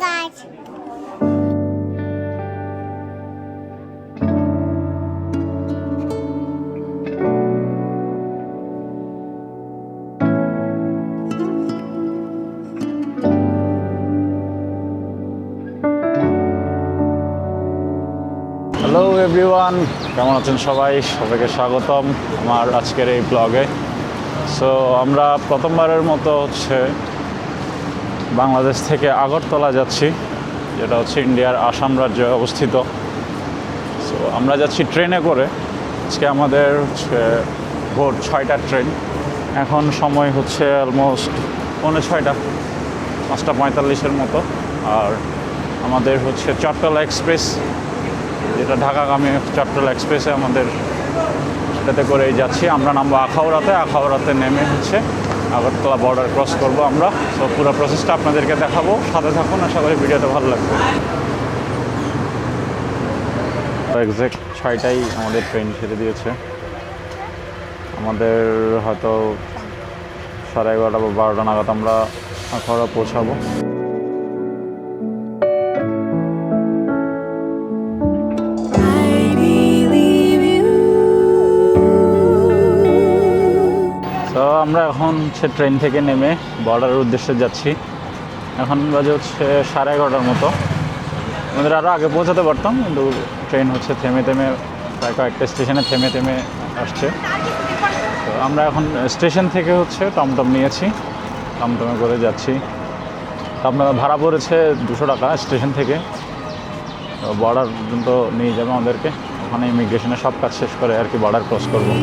গাছ। Hello everyone, কেমন আছেন সবাই? সবাইকে স্বাগতম আমার আজকের এই ব্লগে। সো আমরা প্রথমবারের মতো বাংলাদেশ থেকে আগরতলা যাচ্ছি, যেটা হচ্ছে ইন্ডিয়ার আসাম রাজ্যে অবস্থিত। সো আমরা যাচ্ছি ট্রেনে করে। আজকে আমাদের ভোর 6টার ট্রেন। এখন সময় হচ্ছে অলমোস্ট 6:45, 5:45 মতো। আর আমাদের চট্টলা এক্সপ্রেস, যেটা ঢাকাগামী চট্টলা এক্সপ্রেসে আমাদের সেটাতে করেই যাচ্ছি। আমরা নামবো আখাউড়াতে নেমে আগরতলা বর্ডার ক্রস করব আমরা। সো পুরো প্রসেসটা আপনাদেরকে দেখাবো, সাথে থাকুন, আশা করি ভিডিওটা ভালো লাগবে। এক্স্যাক্ট 6টায় আমাদের ট্রেন ছেড়ে দিয়েছে। আমাদের হয়তো 11:30 বা 12টা নাগাদ আমরা আখাউড়া পৌঁছাবো। তো আমরা এখন ট্রেন থেকে নেমে বর্ডারের উদ্দেশ্যে যাচ্ছি। এখন বাজে 11:30 মতো। আমাদের আরও আগে পৌঁছাতে পারতাম, কিন্তু ট্রেন থেমে প্রায় কয়েকটা স্টেশনে থেমে আসছে। তো আমরা এখন স্টেশন থেকে টমটম নিয়েছি, টমটমে করে যাচ্ছি। তো আপনারা ভাড়া পড়েছে 200 টাকা স্টেশন থেকে। তো বর্ডার পর্যন্ত নিয়ে যাবে আমাদেরকে। ওখানে ইমিগ্রেশনের সব কাজ শেষ করে আর কি বর্ডার ক্রস করবো।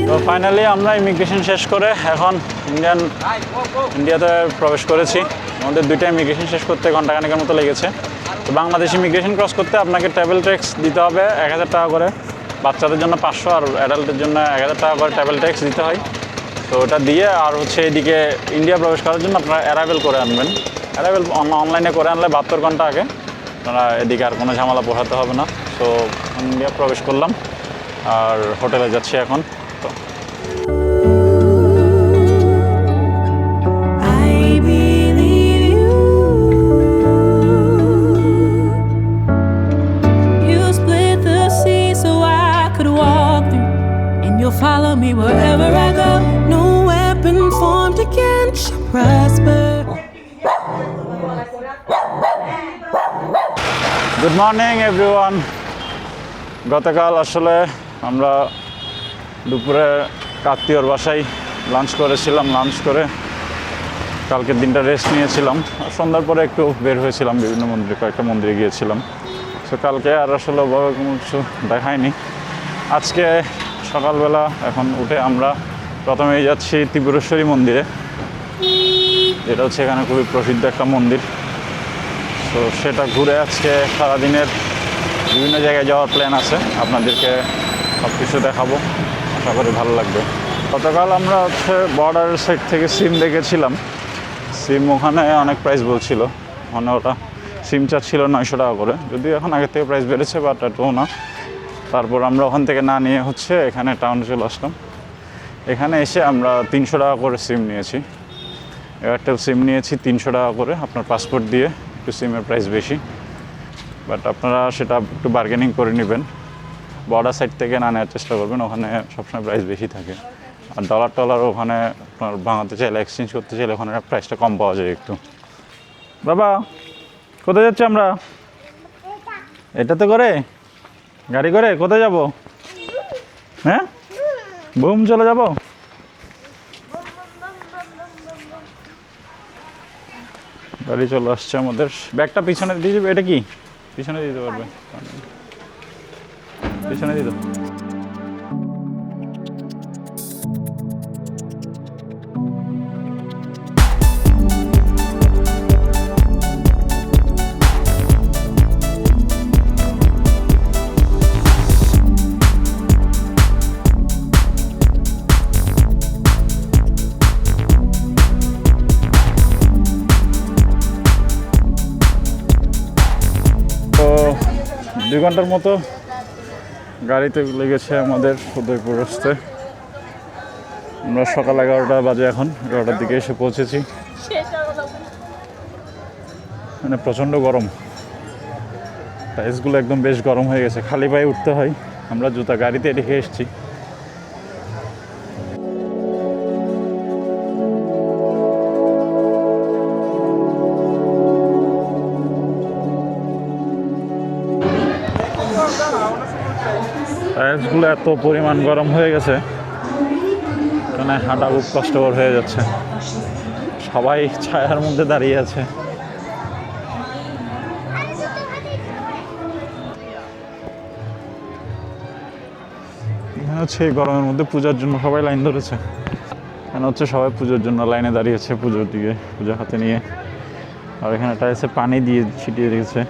তো ফাইনালি আমরা ইমিগ্রেশন শেষ করে এখন ইন্ডিয়াতে প্রবেশ করেছি। আমাদের 2টা ইমিগ্রেশন শেষ করতে ঘন্টাখানেকের মতো লেগেছে। তো বাংলাদেশ ইমিগ্রেশন ক্রস করতে আপনাকে ট্রাভেল ট্যাক্স দিতে হবে 1000 টাকা করে। বাচ্চাদের জন্য 500 আর অ্যাডাল্টের জন্য 1000 টাকা করে ট্রাভেল ট্যাক্স দিতে হয়। তো ওটা দিয়ে আর এদিকে ইন্ডিয়া প্রবেশ করার জন্য আপনারা অ্যারাইভেল করে আনবেন। অ্যারাইভেল অনলাইনে করে আনলে 72 ঘন্টা আগে আপনারা এদিকে আর কোনো ঝামেলা পোহাতে হবে না। তো ইন্ডিয়া প্রবেশ করলাম আর হোটেলে যাচ্ছি এখন। তো follow me wherever I go. No weapon formed against shall prosper. Good morning everyone. গতকাল আমরা দুপুরে আত্মীয়র বাসায় লাঞ্চ করেছিলাম। লাঞ্চ করে কালকের দিনটা রেস্ট নিয়েছিলাম। আর সন্ধ্যার পরে একটু বের হয়েছিলাম, বিভিন্ন কয়েকটা মন্দিরে গিয়েছিলাম। তো কালকে আর ওভাবে কোনো কিছু দেখায়নি। আজকে সকালবেলা এখন উঠে আমরা প্রথমেই যাচ্ছি ত্রিপুরেশ্বরী মন্দিরে, যেটা এখানে খুবই প্রসিদ্ধ একটা মন্দির। তো সেটা ঘুরে আজকে সারাদিনের বিভিন্ন জায়গায় যাওয়ার প্ল্যান আছে, আপনাদেরকে সব কিছু দেখাবো, আশা করি ভালো লাগবে। গতকাল আমরা বর্ডারের সাইড থেকে সিম দেখেছিলাম। সিম ওখানে অনেক প্রাইস বলছিল, ওখানে ওটা সিম চাচ্ছিল 900 টাকা করে, যদিও এখন আগের থেকে প্রাইস বেড়েছে, বাট এতও না। তারপর আমরা ওখান থেকে না নিয়ে এখানে টাউনে চলে আসলাম। এখানে এসে আমরা 300 টাকা করে সিম নিয়েছি। এয়ারটেল সিম নিয়েছি 300 টাকা করে। আপনার পাসপোর্ট দিয়ে একটু সিমের প্রাইস বেশি, বাট আপনারা সেটা একটু বার্গেনিং করে নেবেন। বর্ডার সাইড থেকে না নেওয়ার চেষ্টা করবেন, ওখানে সবসময় প্রাইস বেশি থাকে। আর ডলার ওখানে আপনার ভাঙাতে চাইলে, এক্সচেঞ্জ করতে চাইলে ওখানে প্রাইসটা কম পাওয়া যায় একটু। বাবা কোথায় যাচ্ছি আমরা? এটাতে করে গাড়ি করে কোথায় যাব? হ্যাঁ, বুম চলে যাব। গাড়ি চলে আসছে আমাদের। ব্যাগটা পিছনে দিয়ে যাবে। এটা কি পিছনে দিতে পারবে? পিছনে দিত। তো 2 ঘন্টার মতো গাড়িতে লেগেছে আমাদের উদয়পুর আসতে। আমরা সকাল 11টা বাজে, এখন 11টার দিকে এসে পৌঁছেছি। মানে প্রচণ্ড গরম, টাইলসগুলো একদম বেশ গরম হয়ে গেছে, খালি পায়ে উঠতে হয়। আমরা জুতা গাড়িতে রেখে এসেছি। টায়ার্সগুলো এত পরিমাণ গরম হয়ে গেছে, মানে হাঁটা খুব কষ্টকর হয়ে যাচ্ছে। সবাই ছায়ার মধ্যে দাঁড়িয়ে আছে। এখানে হচ্ছে এই গরমের মধ্যে পূজার জন্য সবাই লাইন ধরেছে। এখানে হচ্ছে সবাই পুজোর জন্য লাইনে দাঁড়িয়েছে, পুজোর দিকে পূজা হাতে নিয়ে। আর এখানে টাইলসে পানি দিয়ে ছিটিয়ে রেখেছে,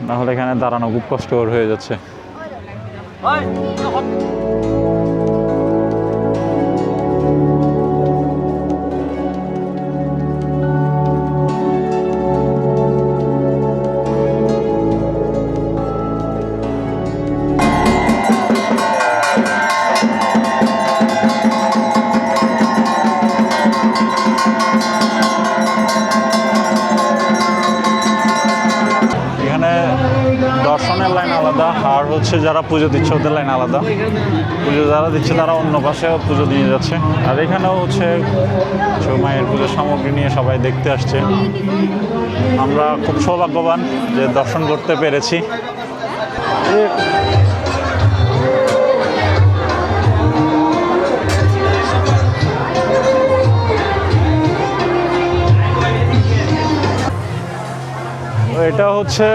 নাহলে এখানে দাঁড়ানো খুব কষ্টকর হয়ে যাচ্ছে। দর্শনের লাইন আলাদা, আর হচ্ছে যারা পুজো দিচ্ছে ওদের লাইন আলাদা। পুজো যারা দিচ্ছে তারা অন্য পাশে পুজো দিয়ে যাচ্ছে। আর এখানেও হচ্ছে মায়ের পুজোর সামগ্রী নিয়ে সবাই দেখতে আসছে। আমরা খুব সৌভাগ্যবান যে দর্শন করতে পেরেছি। এটা হচ্ছে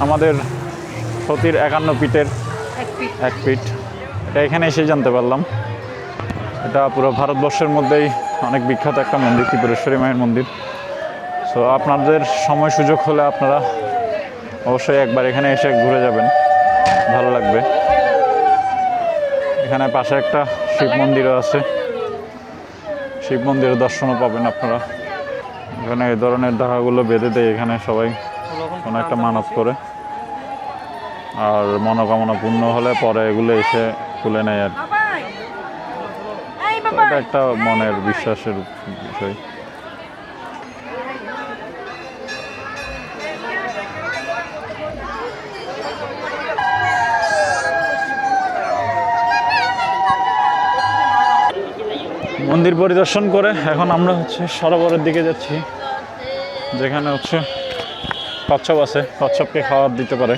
আমাদের সতীর 51 ফিটের এক ফিট। এটা এখানে এসে জানতে পারলাম। এটা পুরো ভারতবর্ষের মধ্যেই অনেক বিখ্যাত একটা মন্দির, ত্রিপুরেশ্বরী মায়ের মন্দির। সো আপনাদের সময় সুযোগ হলে আপনারা অবশ্যই একবার এখানে এসে ঘুরে যাবেন, ভালো লাগবে। এখানে পাশে একটা শিব মন্দিরও আছে, শিব মন্দিরের দর্শনও পাবেন আপনারা। এখানে এই ধরনের ডাকাগুলো বেঁধে দেয়, এখানে সবাই কোনো একটা মানত করে, আর মনোকামনা পূর্ণ হলে পরে এগুলো এসে খুলে নেয়। আর এটা একটা মনের বিশ্বাসের বিষয়। মন্দির পরিদর্শন করে এখন আমরা হচ্ছে সরোবরের দিকে যাচ্ছি, যেখানে হচ্ছে কচ্ছপ আছে, কচ্ছপকে খাবার দিতে পারে।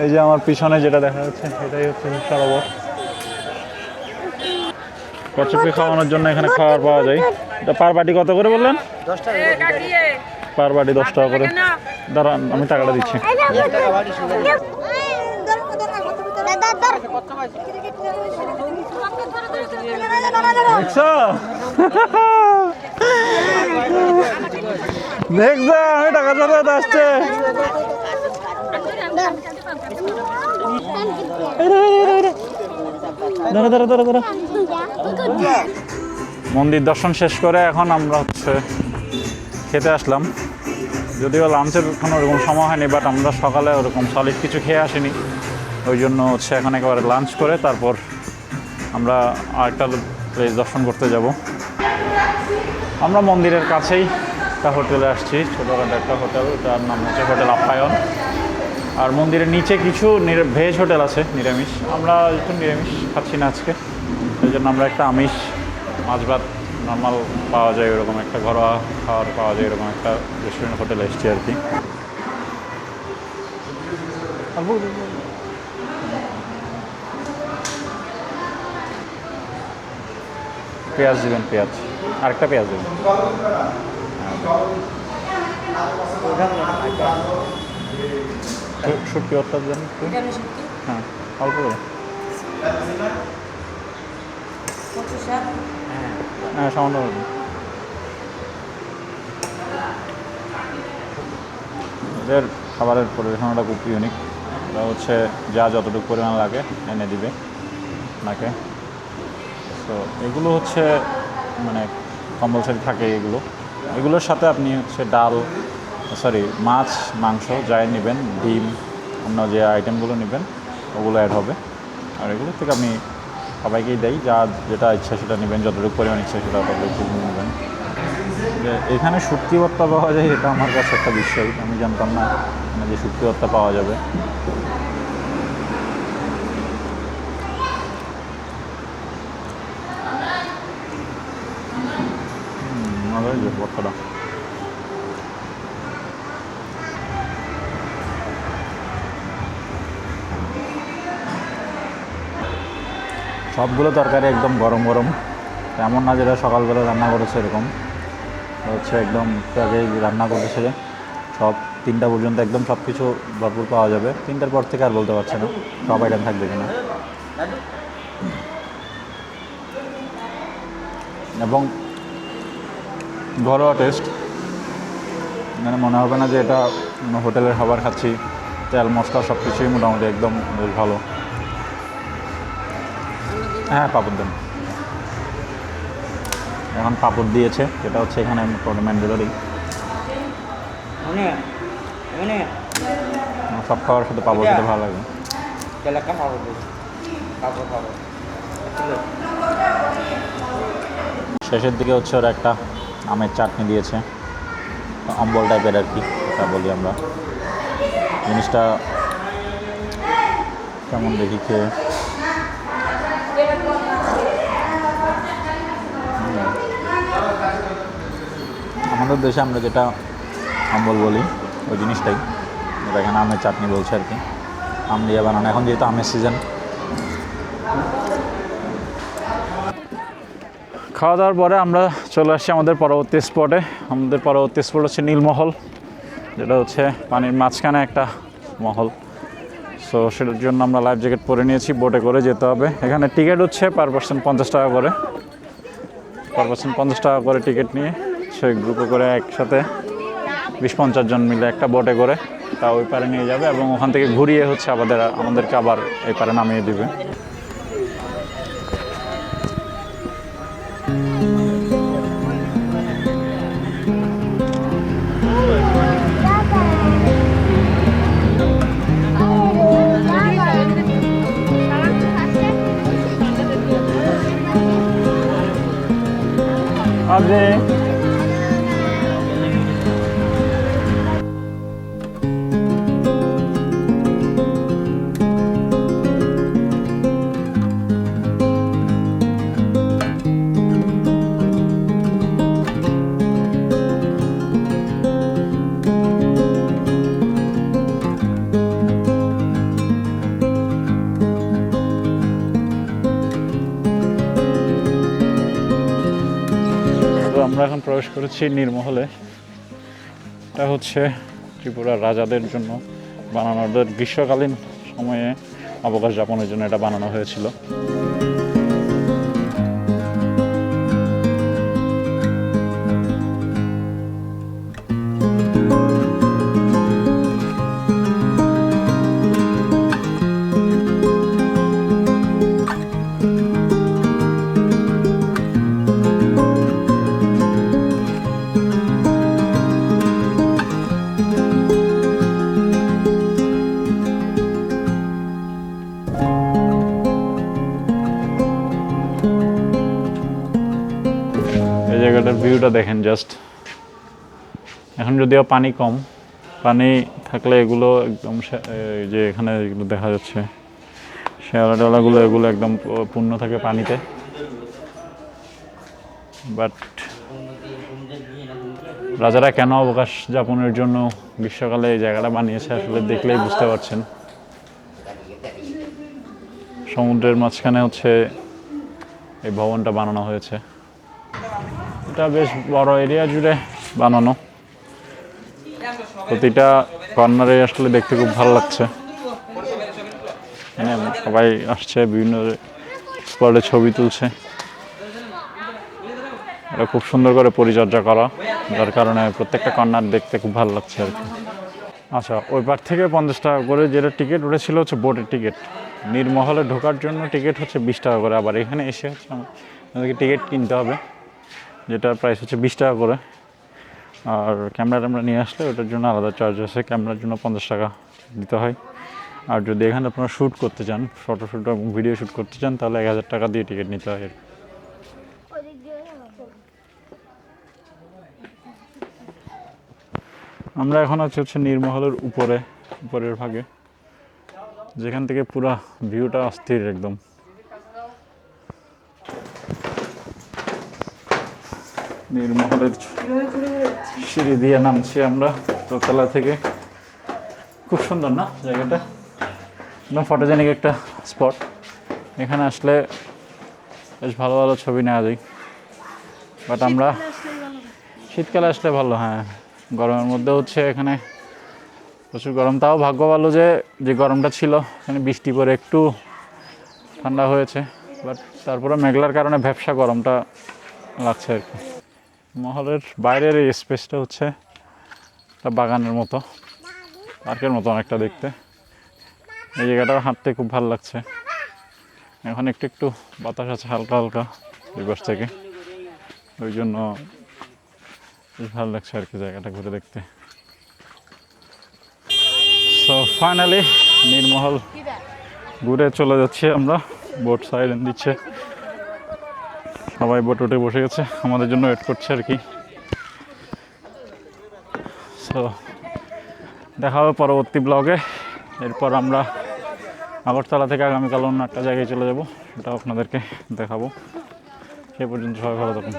এই যে আমার পিছনে যেটা দেখা যাচ্ছে এটাই হচ্ছে সরোবর। কচ্ছপকে খাওয়ানোর জন্য এখানে খাবার পাওয়া যায়। এটা পার বাটি কত করে বললেন? 10 টাকা পার বাটি 10 টাকা করে। দাঁড়ান আমি টাকাটা দিচ্ছি। দেখছো দেখছো আমি টাকা চলে আসছে। মন্দির দর্শন শেষ করে এখন আমরা হচ্ছে খেতে আসলাম। যদিও লাঞ্চের কোনো ওরকম সময় হয়নি, বাট আমরা সকালে ওরকম সলিড কিছু খেয়ে আসিনি, ওই জন্য হচ্ছে এখন একেবারে লাঞ্চ করে তারপর আমরা আরেকটা প্লেস দর্শন করতে যাব। আমরা মন্দিরের কাছেই একটা হোটেলে আসছি, ছোটোখাটো একটা হোটেল, তার নাম হচ্ছে হোটেল আপ্যায়ন। আর মন্দিরের নিচে কিছু ভেজ হোটেল আছে, নিরামিষ। আমরা একটু নিরামিষ খাচ্ছি না আজকে, এই জন্য আমরা একটা আমিষ মাছ ভাত নর্মাল পাওয়া যায় এরকম একটা ঘরোয়া খাবার পাওয়া যায় এরকম একটা রেস্টুরেন্ট হোটেলে এসেছি আর কি। পেঁয়াজ দিবেন, পেঁয়াজ আরেকটা পেঁয়াজ দেবেন। শুটকি অর্থ দেন একটু, হ্যাঁ অল্প করে। হ্যাঁ সামান্য করবেন। এদের খাবারের পরিবেশনটা খুব ইউনিক। ওরা হচ্ছে যা যতটুকু পরিমাণ লাগে এনে দিবে আপনাকে। তো এগুলো হচ্ছে মানে কম্পালসারি থাকে এগুলোর সাথে আপনি হচ্ছে ডাল মাছ মাংস যাই নেবেন, ডিম, অন্য যে আইটেমগুলো নেবেন ওগুলো অ্যাড হবে। আর এগুলো থেকে আপনি সবাইকেই দেয়, যেটা ইচ্ছা সেটা নেবেন, যতটুকু পরিমাণ ইচ্ছা সেটা ততটুকু নেবেন। যে এখানে শুটকি ভর্তা পাওয়া যায় এটা আমার কাছে একটা বিষয়, আমি জানতাম না যে শুটকি ভর্তা পাওয়া যাবে। ভর্তাটা সবগুলো তরকারি একদম গরম গরম, এমন না যেটা সকালবেলা রান্না করেছে এরকম, হচ্ছে একদম আগেই রান্না করতেছে। সব 3টা পর্যন্ত একদম সব কিছু ভরপুর পাওয়া যাবে। 3টার পর থেকে আর বলতে পারছে না সব আইটেম থাকবে কিনা। এবং ঘরোয়া টেস্ট, মানে মনে হবে না যে এটা হোটেলের খাবার খাচ্ছি। তেল মশলা সব কিছুই মোটামুটি একদম বেশ ভালো। হ্যাঁ, পাপড় দেন। এখন পাপড় দিয়েছে, যেটা হচ্ছে এখানে ম্যান্ডেটরি। সব খাওয়ার সাথে পাপড় খেতে ভালো লাগে। শেষের দিকে হচ্ছে ওরা একটা আমের চাটনি দিয়েছে, অম্বল টাইপের আর কি, এটা বলি আমরা। জিনিসটা কেমন দেখি খেয়ে। আমাদের দেশে আমরা যেটা অম্বল বলি ওই জিনিসটাই, এটা এখানে আমের চাটনি বলছে আর কি, আম দিয়ে বানানো। এখন যেহেতু আমের সিজন। খাওয়া দাওয়ার পরে আমরা চলে আসছি আমাদের পরবর্তী স্পটে। আমাদের পরবর্তী স্পট হচ্ছে নীলমহল, যেটা হচ্ছে পানির মাঝখানে একটা মহল। সো সেটার জন্য আমরা লাইফ জ্যাকেট পরে নিয়েছি, বোটে করে যেতে হবে। এখানে টিকিট হচ্ছে পার পার্সন 50 টাকা করে, পার পার্সন 50 টাকা করে টিকিট নিয়ে সেই গ্রুপে করে একসাথে 20-50 জন মিলে একটা বোটে করে তা ওই পারে নিয়ে যাবে এবং ওখান থেকে ঘুরিয়ে হচ্ছে আমাদেরকে আবার এই পারে নামিয়ে দিবে। আরে আমরা এখন প্রবেশ করেছি নীলমহলে। এটা হচ্ছে ত্রিপুরার রাজাদের জন্য বানানো, গ্রীষ্মকালীন সময়ে অবকাশ যাপনের জন্য এটা বানানো হয়েছিল। জায়গাটার ভিউটা দেখেন জাস্ট। এখন যদিও পানি কম, পানি থাকলে এগুলো একদম যে এখানে এগুলো দেখা যাচ্ছে শেওলা টেওলাগুলো, এগুলো একদম পূর্ণ থাকে পানিতে। বাট রাজারা কেন অবকাশ যাপনের জন্য গ্রীষ্মকালে এই জায়গাটা বানিয়েছে আসলে দেখলেই বুঝতে পারছেন। সমুদ্রের মাঝখানে হচ্ছে এই ভবনটা বানানো হয়েছে। এটা বেশ বড় এরিয়া জুড়ে বানানো, প্রতিটা কর্নারে আসলে দেখতে খুব ভালো লাগছে। সবাই আসছে, বিভিন্ন স্পটে ছবি তুলছে। এটা খুব সুন্দর করে পরিচর্যা করা, যার কারণে প্রত্যেকটা কর্নার দেখতে খুব ভালো লাগছে আর কি। আচ্ছা, ওই পার থেকে 50 টাকা করে যেটা টিকিট উঠেছিল হচ্ছে বোটের টিকিট। নীলমহলে ঢোকার জন্য টিকিট হচ্ছে 20 টাকা করে। আবার এখানে এসে হচ্ছে আমাদেরকে টিকিট কিনতে হবে যেটার প্রাইস হচ্ছে 20 টাকা করে। আর ক্যামেরা ট্যামেরা নিয়ে আসলে ওটার জন্য আলাদা চার্জ আছে, ক্যামেরার জন্য 50 টাকা দিতে হয়। আর যদি এখানে আপনারা শ্যুট করতে চান, ফটো শ্যুট এবং ভিডিও শ্যুট করতে চান, তাহলে 1000 টাকা দিয়ে টিকিট নিতে হয়। আমরা এখন আছি হচ্ছে নীরমহলের উপরের ভাগে, যেখান থেকে পুরা ভিউটা অস্থির একদম। নীরমহলের সিঁড়ি দিয়ে নামছি আমরা দোতলা থেকে। খুব সুন্দর না জায়গাটা, একদম ফটোজেনিক একটা স্পট। এখানে আসলে বেশ ভালো ভালো ছবি নেওয়া যায়। বাট আমরা শীতকালে আসলে ভালো, হ্যাঁ। গরমের মধ্যে হচ্ছে এখানে প্রচুর গরম। তাও ভাগ্য ভালো যে গরমটা ছিল এখানে বৃষ্টি পরে একটু ঠান্ডা হয়েছে। বাট তারপরে মেঘলার কারণে ভ্যাপসা গরমটা লাগছে আর কি। মহলের বাইরের এই স্পেসটা হচ্ছে একটা বাগানের মতো, পার্কের মতো অনেকটা দেখতে। এই জায়গাটা হাঁটতে খুব ভালো লাগছে। এখন একটু একটু বাতাস আছে হালকা হালকা দুই পাশ থেকে, ওই জন্য বেশ ভালো লাগছে আর কি জায়গাটা ঘুরে দেখতে। সো ফাইনালি নীরমহল ঘুরে চলে যাচ্ছি আমরা। বোট সাইরেন দিচ্ছে, সবাই বোট উঠে বসে গেছে, আমাদের জন্য ওয়েট করছে আর কি। সো দেখা হবে পরবর্তী ব্লগে। এরপর আমরা আগরতলা থেকে আগামীকাল অন্য একটা জায়গায় চলে যাব, সেটাও আপনাদেরকে দেখাবো। সেই পর্যন্ত সবাই ভালো থাকুন।